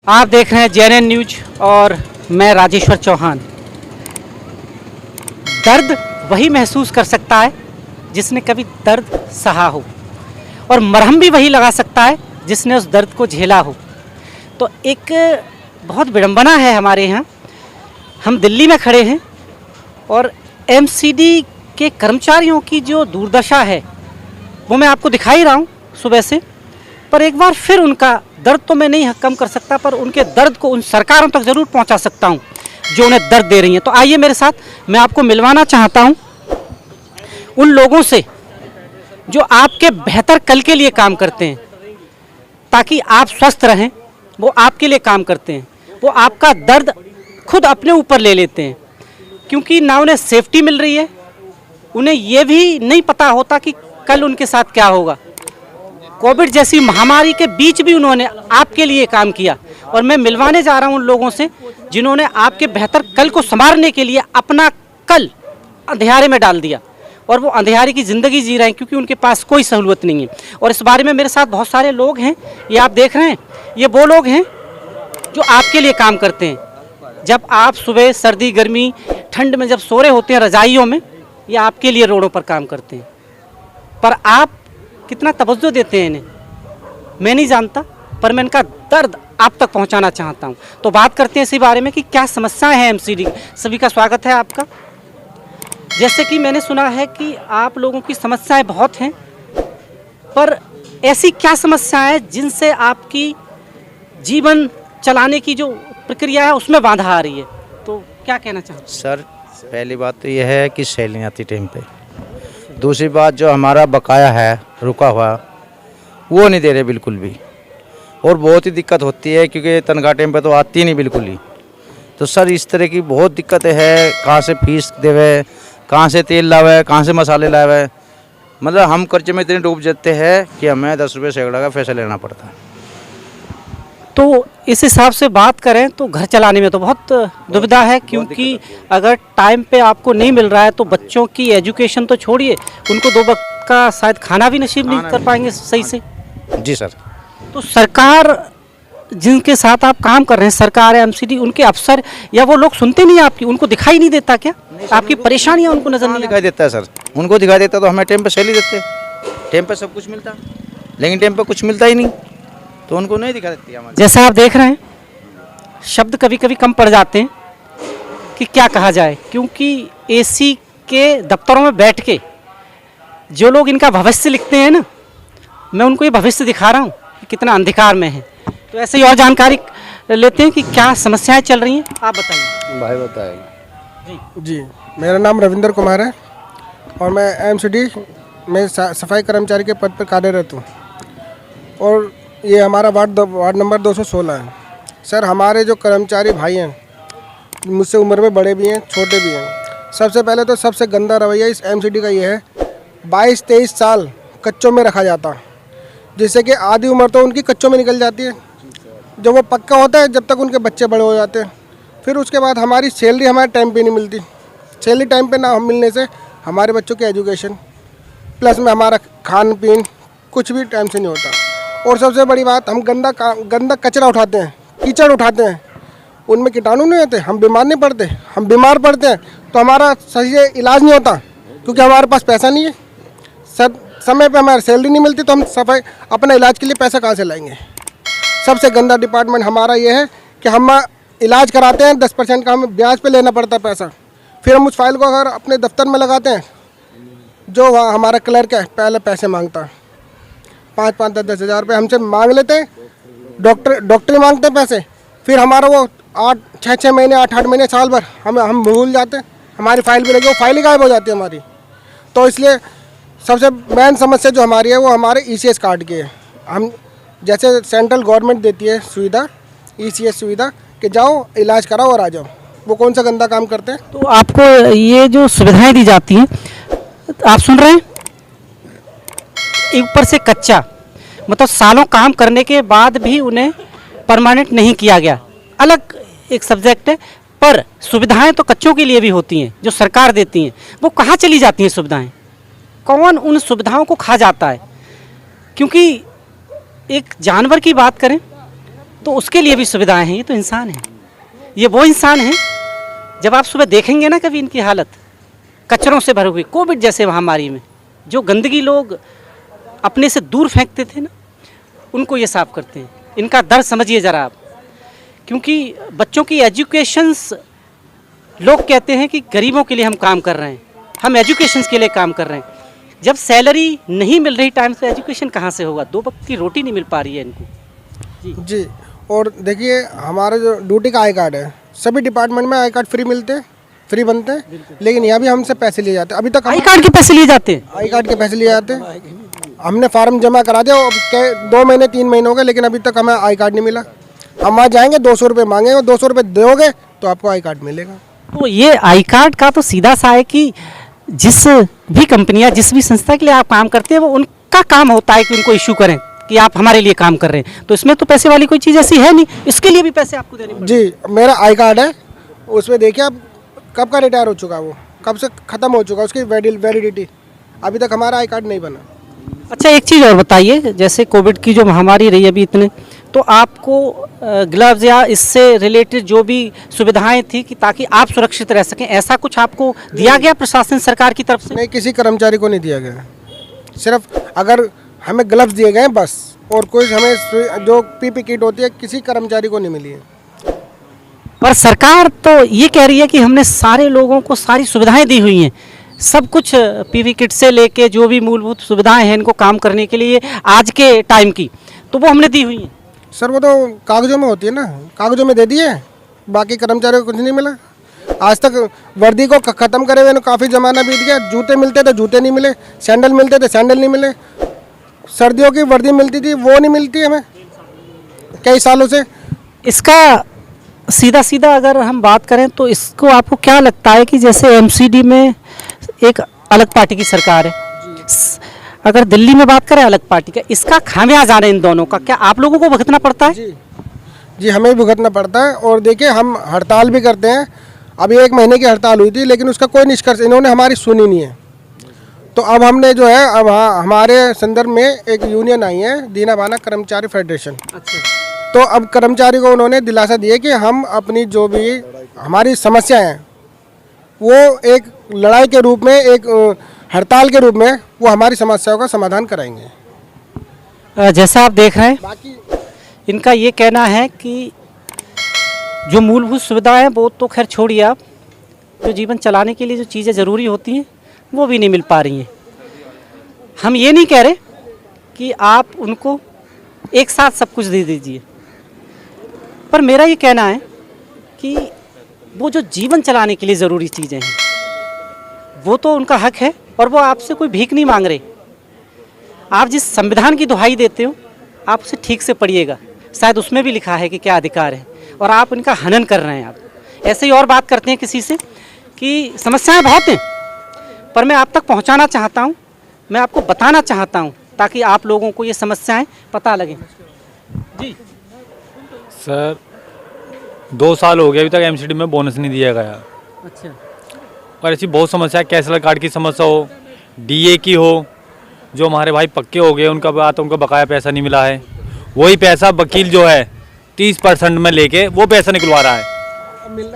आप देख रहे हैं जेएनएन न्यूज और मैं राजेश्वर चौहान। दर्द वही महसूस कर सकता है जिसने कभी दर्द सहा हो, और मरहम भी वही लगा सकता है जिसने उस दर्द को झेला हो। तो एक बहुत विडंबना है हमारे यहाँ। हम दिल्ली में खड़े हैं और एमसीडी के कर्मचारियों की जो दुर्दशा है वो मैं आपको दिखा ही रहा हूँ सुबह से। पर एक बार फिर उनका दर्द तो मैं नहीं कम कर सकता, पर उनके दर्द को उन सरकारों तक ज़रूर पहुंचा सकता हूं जो उन्हें दर्द दे रही हैं। तो आइए मेरे साथ, मैं आपको मिलवाना चाहता हूं उन लोगों से जो आपके बेहतर कल के लिए काम करते हैं, ताकि आप स्वस्थ रहें। वो आपके लिए काम करते हैं, वो आपका दर्द खुद अपने ऊपर ले लेते हैं, क्योंकि ना उन्हें सेफ्टी मिल रही है, उन्हें ये भी नहीं पता होता कि कल उनके साथ क्या होगा। कोविड जैसी महामारी के बीच भी उन्होंने आपके लिए काम किया, और मैं मिलवाने जा रहा हूं उन लोगों से जिन्होंने आपके बेहतर कल को संवारने के लिए अपना कल अंधेरे में डाल दिया, और वो अंधेरे की ज़िंदगी जी रहे हैं क्योंकि उनके पास कोई सहूलत नहीं है। और इस बारे में मेरे साथ बहुत सारे लोग हैं, ये आप देख रहे हैं, ये वो लोग हैं जो आपके लिए काम करते हैं। जब आप सुबह सर्दी गर्मी ठंड में जब सो रहे होते हैं रजाइयों में, ये आपके लिए रोडों पर काम करते हैं। पर आप कितना तवज्जो देते हैं इन्हें मैं नहीं जानता, पर मैं इनका दर्द आप तक पहुंचाना चाहता हूं। तो बात करते हैं इसी बारे में कि क्या समस्याएं हैं एमसीडी। सभी का स्वागत है आपका। जैसे कि मैंने सुना है कि आप लोगों की समस्याएं बहुत हैं, पर ऐसी क्या समस्याएं हैं जिनसे आपकी जीवन चलाने की जो प्रक्रिया है उसमें बाधा आ रही है? तो क्या कहना चाहते हैं? सर, पहली बात तो यह है कि सैलरी आती टाइम पे। दूसरी बात, जो हमारा बकाया है रुका हुआ वो नहीं दे रहे बिल्कुल भी, और बहुत ही दिक्कत होती है क्योंकि तनख्वाह टाइम पे तो आती नहीं बिल्कुल ही। तो सर, इस तरह की बहुत दिक्कतें हैं। कहाँ से फीस देवे, कहाँ से तेल लावे, कहाँ से मसाले लावे, मतलब हम कर्जे में इतने डूब जाते हैं कि हमें 10 रुपये सैकड़ा का पैसा लेना पड़ता है। तो इस हिसाब से बात करें तो घर चलाने में तो बहुत दुविधा है, क्योंकि अगर टाइम पे आपको नहीं मिल रहा है तो बच्चों की एजुकेशन तो छोड़िए, उनको 2 वक्त का शायद खाना भी नसीब नहीं कर पाएंगे सही से। जी सर। तो सरकार जिनके साथ आप काम कर रहे हैं, सरकार है, एमसीडी, उनके अफसर या वो लोग सुनते नहीं आपकी? उनको दिखाई नहीं देता क्या आपकी परेशानियां उनको नजर नहीं दिखाई देता है? सर, उनको दिखाई देता तो हमें टाइम पे सैलरी देते, टाइम पे सब कुछ मिलता, लेकिन टाइम पे कुछ मिलता ही नहीं, तो उनको नहीं दिखा देती हमारी। जैसा आप देख रहे हैं, शब्द कभी कभी कम पड़ जाते हैं कि क्या कहा जाए, क्योंकि एसी के दफ्तरों में बैठ के जो लोग इनका भविष्य लिखते हैं ना, मैं उनको ये भविष्य दिखा रहा हूँ कि कितना अंधकार में है। तो ऐसे ही और जानकारी लेते हैं कि क्या समस्याएं चल रही हैं। आप बताइए। भाई बताएंगे। जी, मेरा नाम रविंदर कुमार है और मैं एमसीडी में सफाई कर्मचारी के पद पर कार्यरत हूँ, और ये हमारा वार्ड नंबर 216 है। सर, हमारे जो कर्मचारी भाई हैं, मुझसे उम्र में बड़े भी हैं, छोटे भी हैं। सबसे पहले तो सबसे गंदा रवैया इस एमसीडी का ये है, 22-23 साल कच्चों में रखा जाता, जिससे कि आधी उम्र तो उनकी कच्चों में निकल जाती है। जब वो पक्का होता है, जब तक उनके बच्चे बड़े हो जाते हैं, फिर उसके बाद हमारी सैलरी हमारे टाइम पे नहीं मिलती। सैलरी टाइम पे ना मिलने से हमारे बच्चों की एजुकेशन प्लस में हमारा खान पीन कुछ भी टाइम से नहीं होता। और सबसे बड़ी बात, हम गंदा कचरा उठाते हैं, कीचड़ उठाते हैं, उनमें कीटाणु नहीं होते, हम बीमार नहीं पड़ते। हम बीमार पड़ते हैं तो हमारा सही से इलाज नहीं होता, क्योंकि हमारे पास पैसा नहीं है। सब समय पे हमारी सैलरी नहीं मिलती, तो हम सफाई अपना इलाज के लिए पैसा कहाँ से लाएंगे? सबसे गंदा डिपार्टमेंट हमारा ये है कि हम इलाज कराते हैं, 10% का हमें ब्याज पे लेना पड़ता है पैसा। फिर हम उस फाइल को अगर अपने दफ्तर में लगाते हैं, जो वहाँ हमारा क्लर्क है पहले पैसे मांगता है, 5-5, 10-10 हज़ार रुपये हमसे मांग लेते हैं। डॉक्टर मांगते हैं पैसे, फिर हमारा वो 6-6 महीने, 8-8 महीने, साल भर हम भूल जाते हैं। हमारी फाइल भी लगी, वो फाइल ही गायब हो जाती है हमारी। तो इसलिए सबसे मेन समस्या जो हमारी है वो हमारे ईसीएस कार्ड की है। हम जैसे सेंट्रल गवर्नमेंट देती है सुविधा, ईसीएस सुविधा, कि जाओ इलाज कराओ और आ जाओ, वो कौन सा गंदा काम करते हैं? तो आपको ये जो सुविधाएं दी जाती हैं, आप सुन रहे हैं, ऊपर से कच्चा, मतलब सालों काम करने के बाद भी उन्हें परमानेंट नहीं किया गया, अलग एक सब्जेक्ट है। पर सुविधाएं तो कच्चों के लिए भी होती हैं जो सरकार देती हैं। वो कहाँ चली जाती हैं सुविधाएं? कौन उन सुविधाओं को खा जाता है? क्योंकि एक जानवर की बात करें, तो उसके लिए भी सुविधाएं हैं। ये तो इंसान है, ये वो इंसान है। जब आप सुबह देखेंगे ना कभी इनकी हालत कचरों से भरी हुई, कोविड जैसे महामारी में जो गंदगी लोग अपने से दूर फेंकते थे ना, उनको ये साफ करते हैं। इनका दर्द समझिए ज़रा आप, क्योंकि बच्चों की एजुकेशंस, लोग कहते हैं कि गरीबों के लिए हम काम कर रहे हैं, हम एजुकेशंस के लिए काम कर रहे हैं। जब सैलरी नहीं मिल रही टाइम से, एजुकेशन कहाँ से होगा? 2 वक्त की रोटी नहीं मिल पा रही है इनको। जी, और देखिए हमारा जो ड्यूटी का आई कार्ड है, सभी डिपार्टमेंट में आई कार्ड फ्री मिलते हैं, फ्री बनते हैं, लेकिन यहाँ भी हमसे पैसे लिए जाते हैं। अभी तक आई कार्ड के पैसे लिए जाते हैं? आई कार्ड के पैसे लिए जाते हैं। हमने फार्म जमा करा दिया, अब 2 महीने 3 महीने हो गए, लेकिन अभी तक हमें आई कार्ड नहीं मिला। हम वहाँ जाएंगे 200 रुपये मांगेंगे, 200 रुपये दोगे तो आपको आई कार्ड मिलेगा। तो ये आई कार्ड का तो सीधा सा है कि जिस भी कंपनियां, जिस भी संस्था के लिए आप काम करते हैं, वो उनका काम होता है कि उनको इशू करें कि आप हमारे लिए काम कर रहे हैं। तो इसमें तो पैसे वाली कोई चीज़ ऐसी है नहीं, इसके लिए भी पैसे आपको देने पड़ेंगे। जी, मेरा आई कार्ड है, उसमें देखिए आप कब का रिटायर हो चुका, वो कब से ख़त्म हो चुका उसकी वैलिडिटी, अभी तक हमारा आई कार्ड नहीं बना। अच्छा, एक चीज़ और बताइए, जैसे कोविड की जो महामारी रही अभी इतने, तो आपको ग्लव्स या इससे रिलेटेड जो भी सुविधाएं थी कि ताकि आप सुरक्षित रह सकें, ऐसा कुछ आपको दिया गया प्रशासन सरकार की तरफ से? नहीं, किसी कर्मचारी को नहीं दिया गया। सिर्फ अगर हमें ग्लव्स दिए गए हैं बस, और कोई हमें जो पीपी किट होती है किसी कर्मचारी को नहीं मिली है। पर सरकार तो ये कह रही है कि हमने सारे लोगों को सारी सुविधाएं दी हुई हैं, सब कुछ पीपी किट से लेके जो भी मूलभूत सुविधाएं हैं इनको काम करने के लिए आज के टाइम की, तो वो हमने दी हुई हैं। सर वो तो कागजों में होती है ना, कागजों में दे दिए, बाकी कर्मचारियों को कुछ नहीं मिला। आज तक वर्दी को ख़त्म करे हुए काफ़ी ज़माना बीत गया। जूते मिलते थे, जूते नहीं मिले, सैंडल मिलते थे, सैंडल नहीं मिले, सर्दियों की वर्दी मिलती थी, वो नहीं मिलती हमें कई सालों से। इसका सीधा सीधा अगर हम बात करें तो इसको आपको क्या लगता है कि जैसे एमसीडी में एक अलग पार्टी की सरकार है, अगर दिल्ली में बात करें अलग पार्टी का, इसका खामियाजा इन दोनों का क्या आप लोगों को भुगतना पड़ता है? जी, हमें भी भुगतना पड़ता है। और देखिए हम हड़ताल भी करते हैं, अभी 1 महीने की हड़ताल हुई थी, लेकिन उसका कोई निष्कर्ष इन्होंने हमारी सुनी नहीं है। तो अब हमने जो है, अब हमारे संदर्भ में एक यूनियन आई है, दीना बाना कर्मचारी फेडरेशन। अच्छा, तो अब कर्मचारी को उन्होंने दिलासा दिया कि हम अपनी जो भी हमारी समस्या हैं वो एक लड़ाई के रूप में, एक हड़ताल के रूप में वो हमारी समस्याओं का समाधान कराएंगे। जैसा आप देख रहे हैं बाकी इनका ये कहना है कि जो मूलभूत सुविधाएं हैं वो तो खैर छोड़िए आप, जो जीवन चलाने के लिए जो चीज़ें ज़रूरी होती हैं वो भी नहीं मिल पा रही हैं। हम ये नहीं कह रहे कि आप उनको एक साथ सब कुछ दे दीजिए, पर मेरा ये कहना है कि वो जो जीवन चलाने के लिए ज़रूरी चीज़ें हैं वो तो उनका हक है, और वो आपसे कोई भीख नहीं मांग रहे। आप जिस संविधान की दुहाई देते हो आप उसे ठीक से पढ़िएगा, शायद उसमें भी लिखा है कि क्या अधिकार है, और आप इनका हनन कर रहे हैं। आप ऐसे ही और बात करते हैं किसी से कि समस्याएं बहुत हैं, पर मैं आप तक पहुंचाना चाहता हूं, मैं आपको बताना चाहता हूं ताकि आप लोगों को ये समस्याएं पता लगें। जी सर, 2 साल हो गए अभी तक एमसीडी में बोनस नहीं दिया गया। अच्छा, और ऐसी बहुत समस्या है, कैशलेस कार्ड की समस्या हो, डीए की हो, जो हमारे भाई पक्के हो गए उनका बात, उनको बकाया पैसा नहीं मिला है। वही पैसा वकील जो है 30% में लेके वो पैसा निकलवा रहा है,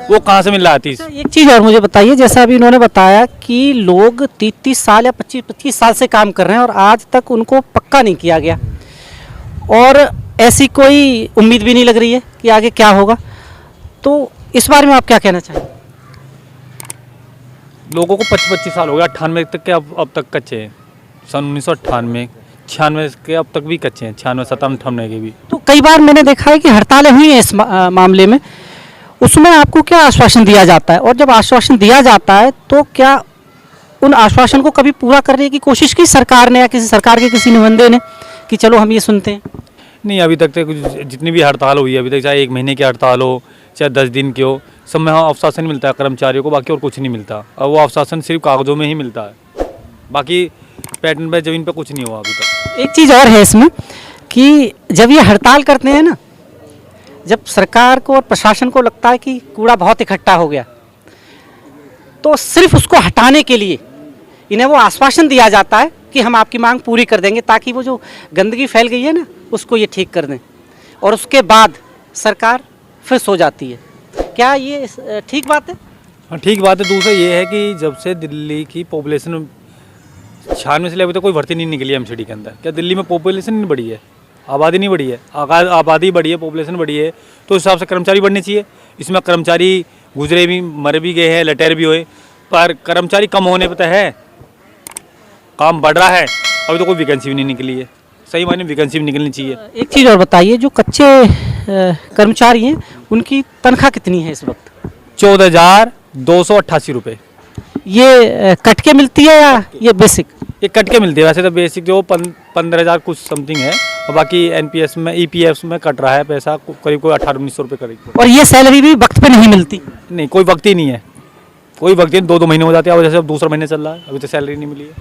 वो कहाँ से मिल रहा है 30? एक चीज़ और मुझे बताइए, जैसा अभी इन्होंने बताया कि लोग 30 साल या 25 साल से काम कर रहे हैं और आज तक उनको पक्का नहीं किया गया, और ऐसी कोई उम्मीद भी नहीं लग रही है कि आगे क्या होगा। तो इस बारे में आप क्या कहना चाहेंगे? लोगों को 25 साल हो गया, 98 तक के अब तक कच्चे हैं। सन 1998, 96 के अब तक भी कच्चे हैं, 96, 97, 98 के भी। तो कई बार मैंने देखा है कि हड़तालें हुई हैं इस मामले में, उसमें आपको क्या आश्वासन दिया जाता है, और जब आश्वासन दिया जाता है तो क्या उन आश्वासन को कभी पूरा करने की कोशिश की सरकार ने या किसी सरकार के किसी नुमाइंदे ने कि चलो हम ये सुनते हैं? नहीं, अभी तक तो जितनी भी हड़ताल हुई है अभी तक, चाहे 1 महीने की हड़ताल हो चाहे 10 दिन की हो, सब में आश्वासन मिलता है कर्मचारियों को, बाकी और कुछ नहीं मिलता। और वो आश्वासन सिर्फ कागजों में ही मिलता है, बाकी पैटर्न पे ज़मीन पे कुछ नहीं हुआ अभी तक। एक चीज़ और है इसमें कि जब ये हड़ताल करते हैं ना, जब सरकार को और प्रशासन को लगता है कि कूड़ा बहुत इकट्ठा हो गया, तो सिर्फ उसको हटाने के लिए इन्हें वो आश्वासन दिया जाता है कि हम आपकी मांग पूरी कर देंगे, ताकि वो जो गंदगी फैल गई है ना उसको ये ठीक कर दें। और उसके बाद सरकार फिर सो जाती है। क्या ये ठीक बात है? हाँ ठीक बात है। दूसरा ये है कि जब से दिल्ली की पॉपुलेशन 96 से लेकर तो कोई भर्ती नहीं निकली एमसीडी के अंदर, क्या दिल्ली में पॉपुलेशन नहीं बढ़ी है, आबादी नहीं बढ़ी है? आबादी बढ़ी है, पॉपुलेशन बढ़ी है, तो उस हिसाब से कर्मचारी बढ़ने चाहिए। इसमें कर्मचारी गुजरे भी, मर भी गए हैं, रिटायर भी हुए, पर कर्मचारी कम होने पर तो है, काम बढ़ रहा है, अभी तो कोई वैकेंसी भी नहीं निकली है। सही मायने वैकेंसी भी निकलनी चाहिए। एक चीज़ और बताइए, जो कच्चे कर्मचारी हैं उनकी तनख्वाह कितनी है इस वक्त? 14,288 रुपये। ये कट के मिलती है या ये बेसिक? ये कट के मिलती है, वैसे तो बेसिक जो 15,000 कुछ समथिंग है, और बाकी एनपीएस में, ईपीएफ में कट रहा है पैसा, करीब कोई 1800-1900 रुपये करीब। और ये सैलरी भी वक्त पे नहीं मिलती? नहीं, कोई वक्त ही नहीं है, कोई वक्त ही, 2-2 महीने हो जाते हैं। अब जैसे अब दूसरा महीने चल रहा है, अभी तो सैलरी नहीं मिली है।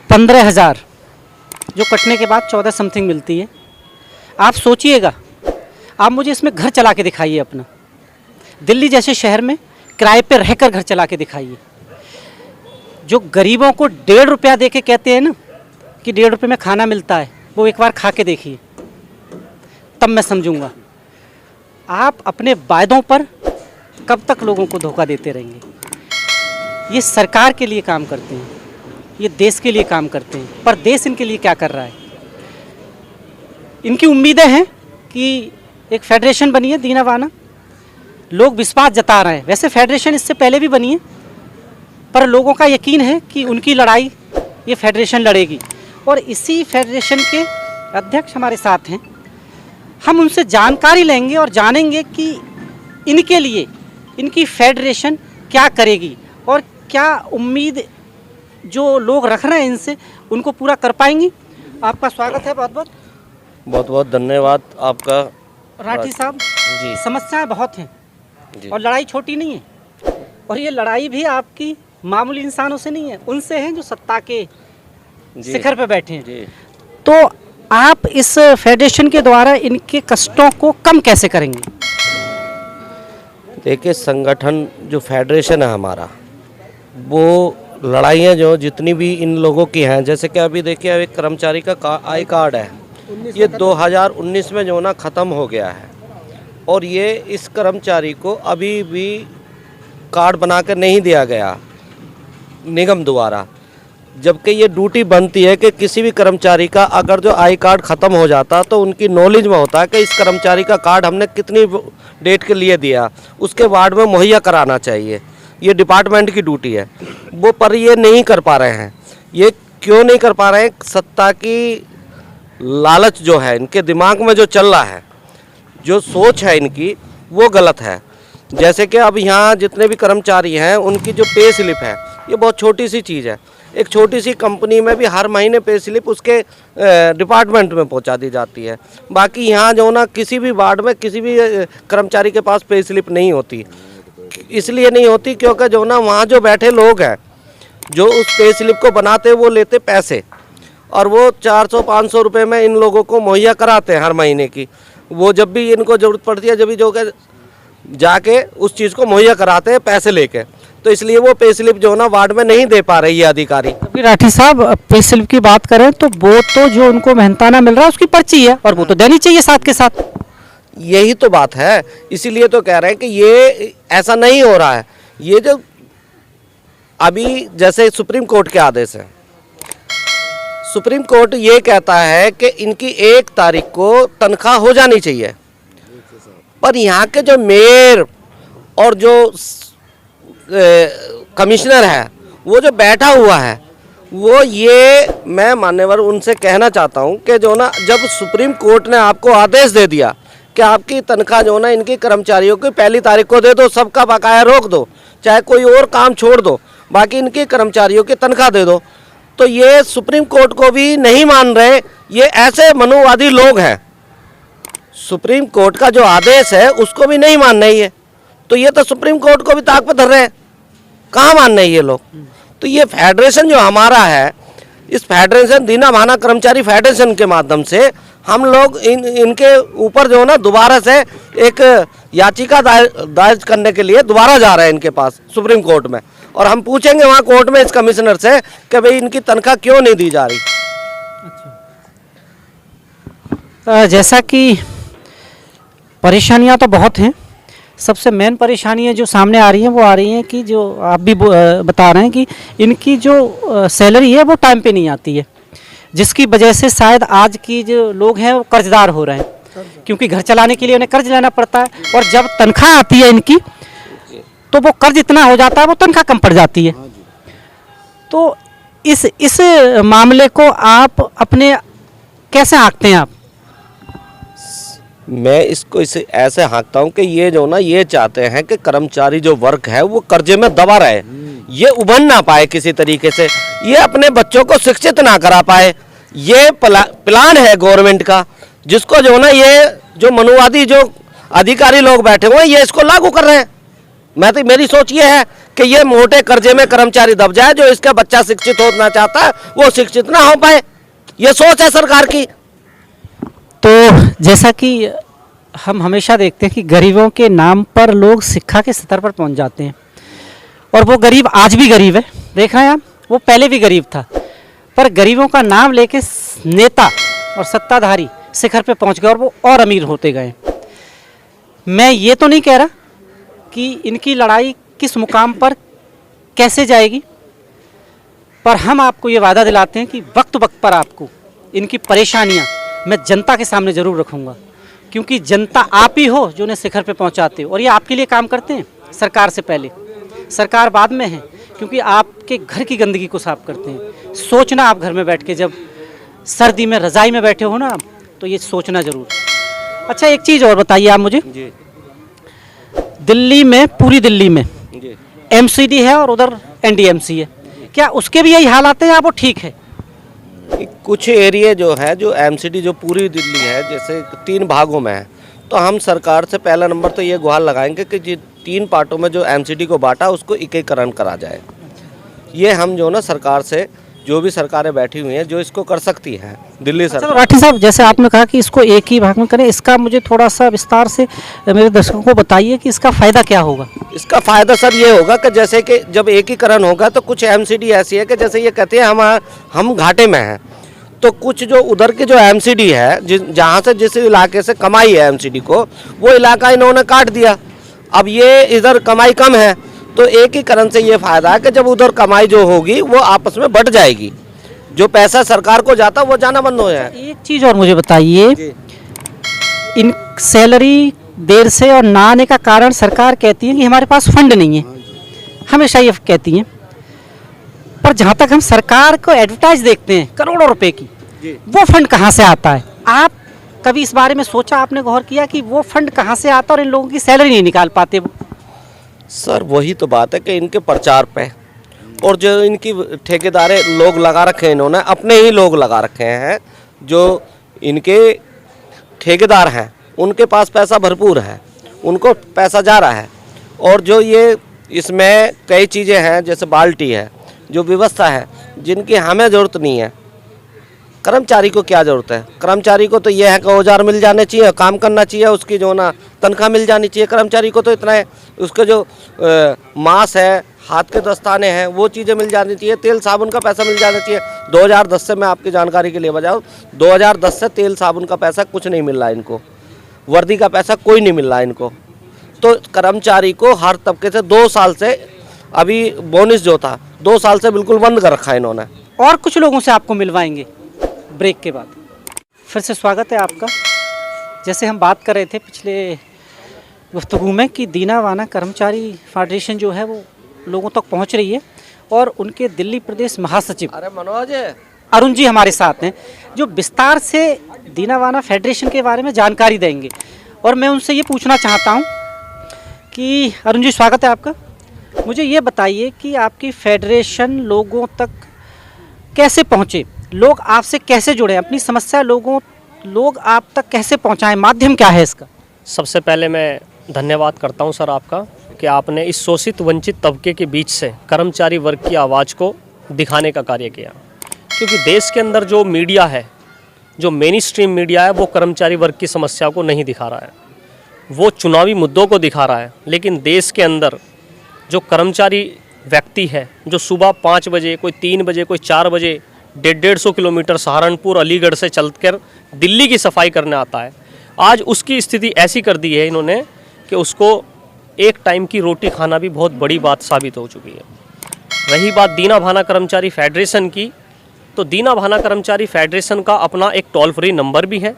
15,000 जो कटने के बाद 14 समथिंग मिलती है। आप सोचिएगा, आप मुझे इसमें घर चला के दिखाइए अपना, दिल्ली जैसे शहर में किराए पे रहकर घर चला के दिखाइए। जो गरीबों को 1.5 रुपया दे के कहते हैं ना कि 1.5 रुपये में खाना मिलता है, वो एक बार खा के देखिए, तब मैं समझूंगा। आप अपने वायदों पर कब तक लोगों को धोखा देते रहेंगे? ये सरकार के लिए काम करते हैं, ये देश के लिए काम करते हैं, पर देश इनके लिए क्या कर रहा है? इनकी उम्मीदें हैं कि एक फेडरेशन बनी है दीना वाना, लोग विश्वास जता रहे हैं। वैसे फेडरेशन इससे पहले भी बनी है, पर लोगों का यकीन है कि उनकी लड़ाई ये फेडरेशन लड़ेगी। और इसी फेडरेशन के अध्यक्ष हमारे साथ हैं, हम उनसे जानकारी लेंगे और जानेंगे कि इनके लिए इनकी फेडरेशन क्या करेगी और क्या उम्मीद जो लोग रख रहे हैं इनसे उनको पूरा कर पाएंगी। आपका स्वागत है, बहुत बहुत बहुत बहुत धन्यवाद आपका। राठी साहब जी समस्याएं बहुत हैं जी और लड़ाई छोटी नहीं है, और ये लड़ाई भी आपकी मामूली इंसानों से नहीं है, उनसे हैं जो सत्ता के जी शिखर पे बैठे हैं। जी तो आप इस फेडरेशन के द्वारा इनके कष्टों को कम कैसे करेंगे? देखिए, संगठन जो फेडरेशन है हमारा, वो लड़ाइयाँ जो जितनी भी इन लोगों की हैं, जैसे कि अभी देखिए एक कर्मचारी का आई कार्ड है, ये 2019 में जो ना ख़त्म हो गया है, और ये इस कर्मचारी को अभी भी कार्ड बनाकर नहीं दिया गया निगम द्वारा, जबकि ये ड्यूटी बनती है कि किसी भी कर्मचारी का अगर जो आई कार्ड ख़त्म हो जाता तो उनकी नॉलेज में होता है कि इस कर्मचारी का कार्ड हमने कितनी डेट के लिए दिया, उसके वार्ड में मुहैया कराना चाहिए। ये डिपार्टमेंट की ड्यूटी है वो, पर ये नहीं कर पा रहे हैं। ये क्यों नहीं कर पा रहे हैं? सत्ता की लालच जो है इनके दिमाग में जो चल रहा है, जो सोच है इनकी, वो गलत है। जैसे कि अब यहाँ जितने भी कर्मचारी हैं उनकी जो पे स्लिप है, ये बहुत छोटी सी चीज़ है। एक छोटी सी कंपनी में भी हर महीने पे स्लिप उसके डिपार्टमेंट में पहुंचा दी जाती है। बाकी यहाँ जो ना किसी भी वार्ड में किसी भी कर्मचारी के पास पे स्लिप नहीं होती। इसलिए नहीं होती क्योंकि जो ना वहाँ जो बैठे लोग हैं जो उस पे स्लिप को बनाते वो लेते पैसे, और वो 400-500 रुपये में इन लोगों को मुहैया कराते हैं हर महीने की। वो जब भी इनको ज़रूरत पड़ती है, जब भी जो जाके उस चीज़ को मुहैया कराते हैं पैसे लेके, तो इसलिए वो पे स्लिप जो ना वार्ड में नहीं दे पा रही है अधिकारी। अभी राठी साहब पे स्लिप की बात करें तो वो तो जो उनको मेहनताना मिल रहा है उसकी पर्ची है, और वो तो देनी चाहिए साथ के साथ। यही तो बात है, इसीलिए तो कह रहे हैं कि ये ऐसा नहीं हो रहा है। ये जो अभी जैसे सुप्रीम कोर्ट के आदेश हैं, सुप्रीम कोर्ट ये कहता है कि इनकी 1 तारीख को तनख्वाह हो जानी चाहिए, पर यहाँ के जो मेयर और जो कमिश्नर है वो जो बैठा हुआ है, वो ये मैं मान्यवर उनसे कहना चाहता हूँ कि जो ना जब सुप्रीम कोर्ट ने आपको आदेश दे दिया कि आपकी तनख्वाह जो ना इनकी कर्मचारियों की 1 तारीख को दे दो, सबका बकाया रोक दो, चाहे कोई और काम छोड़ दो, बाकी इनकी कर्मचारियों की तनख्वाह दे दो, तो ये सुप्रीम कोर्ट को भी नहीं मान रहे। ये ऐसे मनुवादी लोग हैं, सुप्रीम कोर्ट का जो आदेश है उसको भी नहीं मान रही है, तो ये तो सुप्रीम कोर्ट को भी ताक पे धर रहे हैं। कहाँ मान रहे ये लोग? तो ये फेडरेशन जो हमारा है, इस फेडरेशन दीना भाना कर्मचारी फेडरेशन के माध्यम से हम लोग इनके ऊपर जो ना दोबारा से एक याचिका दायर करने के लिए दोबारा जा रहे हैं इनके पास सुप्रीम कोर्ट में, और हम पूछेंगे वहाँ कोर्ट में इस कमिश्नर से कि भाई इनकी तनख्वाह क्यों नहीं दी जा रही। जैसा कि परेशानियां तो बहुत हैं। सबसे मेन परेशानियां जो सामने आ रही हैं वो आ रही हैं कि जो आप भी बता रहे हैं कि इनकी जो सैलरी है वो टाइम पे नहीं आती है, जिसकी वजह से शायद आज की जो लोग हैं वो कर्जदार हो रहे हैं, क्योंकि घर चलाने के लिए उन्हें कर्ज लेना पड़ता है, और जब तनख्वाह आती है इनकी तो वो कर्ज इतना हो जाता है वो तनख्वाह कम पड़ जाती है। तो इस मामले को आप अपने कैसे आंकते हैं आप? मैं इसको इसे ऐसे हाँकता हूँ कि ये जो ना ये चाहते हैं कि कर्मचारी जो वर्ग है वो कर्जे में दबा रहे, ये उभर ना पाए किसी तरीके से, ये अपने बच्चों को शिक्षित ना करा पाए। ये प्लान है गवर्नमेंट का, जिसको जो ना ये जो मनुवादी जो अधिकारी लोग बैठे हुए हैं ये इसको लागू कर रहे हैं। मेरी सोच ये है कि ये मोटे कर्जे में कर्मचारी दब जाए, जो इसका बच्चा शिक्षित होना चाहता है वो शिक्षित ना हो पाए, ये सोच है सरकार की। तो जैसा कि हम हमेशा देखते हैं कि गरीबों के नाम पर लोग शिक्षा के स्तर पर पहुंच जाते हैं, और वो गरीब आज भी गरीब है, देख रहे हैं आप, वो पहले भी गरीब था, पर गरीबों का नाम लेके नेता और सत्ताधारी शिखर पे पहुंच गए और वो और अमीर होते गए। मैं ये तो नहीं कह रहा कि इनकी लड़ाई किस मुकाम पर कैसे जाएगी, पर हम आपको ये वादा दिलाते हैं कि वक्त वक्त पर आपको इनकी परेशानियां मैं जनता के सामने ज़रूर रखूँगा, क्योंकि जनता आप ही हो जो उन्हें शिखर पे पहुंचाते हो, और ये आपके लिए काम करते हैं सरकार से पहले, सरकार बाद में है, क्योंकि आपके घर की गंदगी को साफ करते हैं। सोचना आप घर में बैठ के, जब सर्दी में रज़ाई में बैठे हो ना, तो ये सोचना ज़रूर। अच्छा, एक चीज़ और बताइए आप मुझे, जी दिल्ली में, पूरी दिल्ली में जी MCD है और उधर NDMC है, क्या उसके भी यही हालात हैं या वो ठीक है? कुछ एरिया जो है, जो MCD जो पूरी दिल्ली है, जैसे 3 भागों में है, तो हम सरकार से पहला नंबर तो ये गुहार लगाएंगे कि जी 3 पार्टों में जो MCD को बांटा उसको एकीकरण करा जाए। ये हम जो ना सरकार से, जो भी सरकारें बैठी हुई हैं जो इसको कर सकती हैं, दिल्ली अच्छा, सरकार। तो राठी साहब, जैसे आपने कहा कि इसको एक ही भाग में करें, इसका मुझे थोड़ा सा विस्तार से मेरे दर्शकों को बताइए कि इसका फ़ायदा क्या होगा? इसका फ़ायदा सर ये होगा कि जैसे कि जब एकीकरण होगा तो कुछ MCD ऐसी है कि जैसे ये कहते हैं हम घाटे में हैं, तो कुछ जो उधर की जो MCD है, जहाँ से जिस इलाके से कमाई है MCD को, वो इलाका इन्होंने काट दिया। अब ये इधर कमाई कम है, तो एकीकरण से ये फ़ायदा है कि जब उधर कमाई जो होगी वो आपस में बढ़ जाएगी, जो पैसा सरकार को जाता वो जाना बंद हो जाए। एक चीज़ और मुझे बताइए, इन सैलरी देर से और ना आने का कारण सरकार कहती है कि हमारे पास फंड नहीं है, हमेशा ये कहती हैं, पर जहाँ तक हम सरकार को एडवर्टाइज देखते हैं करोड़ों रुपए की, वो फंड कहाँ से आता है? आप कभी इस बारे में सोचा, आपने गौर किया कि वो फंड कहाँ से आता है और इन लोगों की सैलरी नहीं निकाल पाते वो? सर वही तो बात है कि इनके प्रचार पे, और जो इनकी ठेकेदारे लोग लगा रखे हैं, इन्होंने अपने ही लोग लगा रखे हैं, जो इनके ठेकेदार हैं उनके पास पैसा भरपूर है, उनको पैसा जा रहा है। और जो ये इसमें कई चीज़ें हैं, जैसे बाल्टी है, जो व्यवस्था है, जिनकी हमें ज़रूरत नहीं है। कर्मचारी को क्या ज़रूरत है? कर्मचारी को तो ये है कि औजार मिल जाने चाहिए, काम करना चाहिए, उसकी जो ना तनख्वाह मिल जानी चाहिए। कर्मचारी को तो इतना है, उसके जो मांस है, हाथ के दस्ताने हैं, वो चीज़ें मिल जानी चाहिए, तेल साबुन का पैसा मिल जाना चाहिए। 2010 से मैं आपकी जानकारी के लिए बताऊँ, 2010 से तेल साबुन का पैसा कुछ नहीं मिल रहा है इनको, वर्दी का पैसा कोई नहीं मिल रहा है इनको। तो कर्मचारी को हर तबके से 2 साल से, अभी बोनस जो था 2 साल से बिल्कुल बंद कर रखा है इन्होंने। और कुछ लोगों से आपको मिलवाएंगे ब्रेक के बाद। फिर से स्वागत है आपका। जैसे हम बात कर रहे थे पिछले गुफ्तगू में कि दीनावाना कर्मचारी फेडरेशन जो है वो लोगों तक पहुंच रही है, और उनके दिल्ली प्रदेश महासचिव अरे मनोज अरुण जी हमारे साथ हैं, जो विस्तार से दीनावाना फेडरेशन के बारे में जानकारी देंगे। और मैं उनसे ये पूछना चाहता हूँ कि अरुण जी, स्वागत है आपका। मुझे ये बताइए कि आपकी फेडरेशन लोगों तक कैसे पहुँचे, लोग आपसे कैसे जुड़े, अपनी समस्या लोग आप तक कैसे पहुँचाएं, माध्यम क्या है इसका? सबसे पहले मैं धन्यवाद करता हूं सर आपका कि आपने इस शोषित वंचित तबके के बीच से कर्मचारी वर्ग की आवाज़ को दिखाने का कार्य किया, क्योंकि देश के अंदर जो मीडिया है, जो मेन स्ट्रीम मीडिया है, वो कर्मचारी वर्ग की समस्या को नहीं दिखा रहा है, वो चुनावी मुद्दों को दिखा रहा है। लेकिन देश के अंदर जो कर्मचारी व्यक्ति है, जो सुबह 5 बजे, कोई 3 बजे, कोई 4 बजे 150-150 किलोमीटर सहारनपुर अलीगढ़ से चलकर दिल्ली की सफाई करने आता है, आज उसकी स्थिति ऐसी कर दी है इन्होंने कि उसको एक टाइम की रोटी खाना भी बहुत बड़ी बात साबित हो चुकी है। रही बात दीना भाना कर्मचारी फेडरेशन की, तो दीना भाना कर्मचारी फेडरेशन का अपना एक टोल फ्री नंबर भी है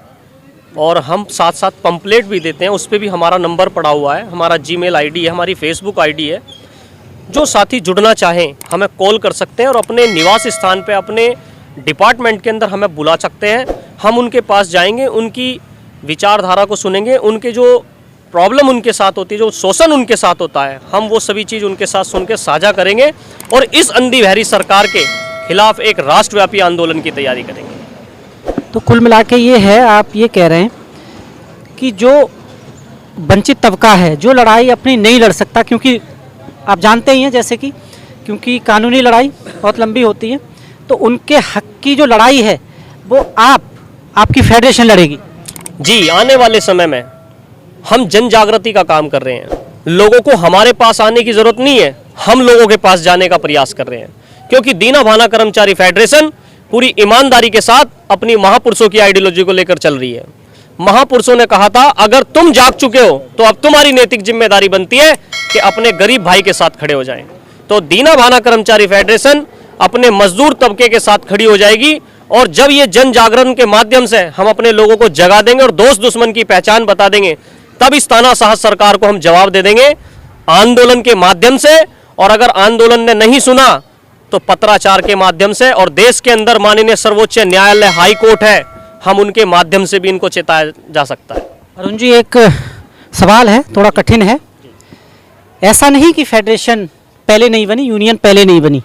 और हम साथ साथ पंपलेट भी देते हैं, उस पर भी हमारा नंबर पड़ा हुआ है, हमारा जीमेल आईडी है, हमारी फेसबुक आईडी है। जो साथी जुड़ना चाहें हमें कॉल कर सकते हैं और अपने निवास स्थान पे अपने डिपार्टमेंट के अंदर हमें बुला सकते हैं। हम उनके पास जाएंगे, उनकी विचारधारा को सुनेंगे, उनके जो प्रॉब्लम उनके साथ होती है, जो शोषण उनके साथ होता है, हम वो सभी चीज़ उनके साथ सुन के साझा करेंगे और इस अंधी बहरी सरकार के खिलाफ एक राष्ट्रव्यापी आंदोलन की तैयारी करेंगे। तो कुल मिला के ये है, आप ये कह रहे हैं कि जो वंचित तबका है जो लड़ाई अपनी नहीं लड़ सकता, क्योंकि आप जानते ही हैं जैसे कि क्योंकि कानूनी लड़ाई बहुत लंबी होती है, तो उनके हक की जो लड़ाई है वो आपकी फेडरेशन लड़ेगी। जी, आने वाले समय में हम जन जागृति का काम कर रहे हैं। लोगों को हमारे पास आने की ज़रूरत नहीं है, हम लोगों के पास जाने का प्रयास कर रहे हैं, क्योंकि दीना भाना कर्मचारी फेडरेशन पूरी ईमानदारी के साथ अपनी महापुरुषों की आइडियोलॉजी को लेकर चल रही है। महापुरुषों ने कहा था अगर तुम जाग चुके हो तो अब तुम्हारी नैतिक जिम्मेदारी बनती है कि अपने गरीब भाई के साथ खड़े हो जाएं। तो दीना भाना कर्मचारी फेडरेशन अपने मजदूर तबके के साथ खड़ी हो जाएगी और जब ये जन जागरण के माध्यम से हम अपने लोगों को जगा देंगे और दोस्त दुश्मन की पहचान बता देंगे, तब इस तानाशाह सरकार को हम जवाब दे देंगे आंदोलन के माध्यम से। और अगर आंदोलन ने नहीं सुना तो पत्राचार के माध्यम से, और देश के अंदर माननीय सर्वोच्च न्यायालय हाई कोर्ट है, हम उनके माध्यम से भी इनको चेताया जा सकता है। अरुण जी, एक सवाल है, थोड़ा कठिन है। ऐसा नहीं कि फेडरेशन पहले नहीं बनी, यूनियन पहले नहीं बनी,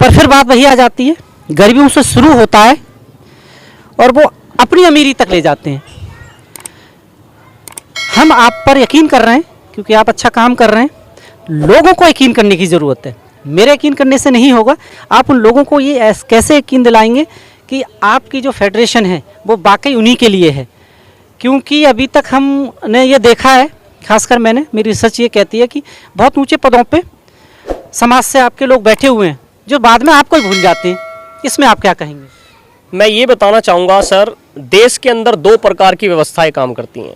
पर फिर बात वही आ जाती है, गरीबों से शुरू होता है और वो अपनी अमीरी तक ले जाते हैं। हम आप पर यकीन कर रहे हैं क्योंकि आप अच्छा काम कर रहे हैं, लोगों को यकीन करने की ज़रूरत है। मेरे यकीन करने से नहीं होगा, आप उन लोगों को ये कैसे यकीन दिलाएंगे कि आपकी जो फेडरेशन है वो वाकई उन्हीं के लिए है। क्योंकि अभी तक हमने ये देखा है, खासकर मैंने, मेरी रिसर्च ये कहती है कि बहुत ऊंचे पदों पे समाज से आपके लोग बैठे हुए हैं जो बाद में आपको ही भूल जाते हैं। इसमें आप क्या कहेंगे? मैं ये बताना चाहूँगा सर, देश के अंदर दो प्रकार की व्यवस्थाएं काम करती हैं।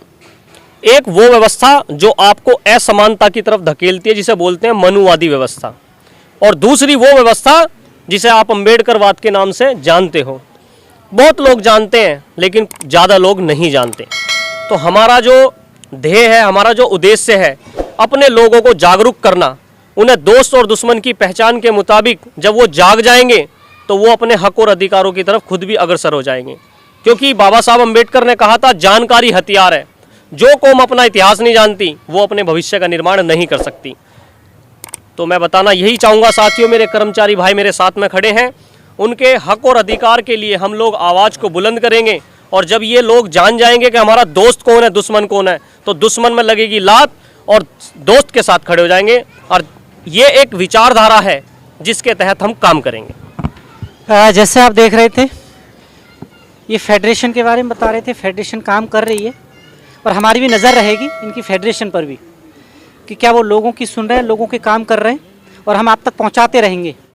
एक वो व्यवस्था जो आपको असमानता की तरफ धकेलती है, जिसे बोलते हैं मनुवादी व्यवस्था, और दूसरी वो व्यवस्था जिसे आप अम्बेडकरवाद के नाम से जानते हो। बहुत लोग जानते हैं लेकिन ज़्यादा लोग नहीं जानते। तो हमारा जो ध्येय है, हमारा जो उद्देश्य है, अपने लोगों को जागरूक करना, उन्हें दोस्त और दुश्मन की पहचान के मुताबिक जब वो जाग जाएंगे तो वो अपने हक और अधिकारों की तरफ खुद भी अग्रसर हो जाएंगे। क्योंकि बाबा साहब अम्बेडकर ने कहा था जानकारी हथियार है। जो कौम अपना इतिहास नहीं जानती वो अपने भविष्य का निर्माण नहीं कर सकती। तो मैं बताना यही चाहूँगा साथियों, मेरे कर्मचारी भाई मेरे साथ में खड़े हैं, उनके हक और अधिकार के लिए हम लोग आवाज़ को बुलंद करेंगे। और जब ये लोग जान जाएंगे कि हमारा दोस्त कौन है, दुश्मन कौन है, तो दुश्मन में लगेगी लात और दोस्त के साथ खड़े हो जाएंगे। और ये एक विचारधारा है जिसके तहत हम काम करेंगे। जैसे आप देख रहे थे, ये फेडरेशन के बारे में बता रहे थे, फेडरेशन काम कर रही है और हमारी भी नज़र रहेगी इनकी फेडरेशन पर भी कि क्या वो लोगों की सुन रहे हैं, लोगों के काम कर रहे हैं, और हम आप तक पहुंचाते रहेंगे।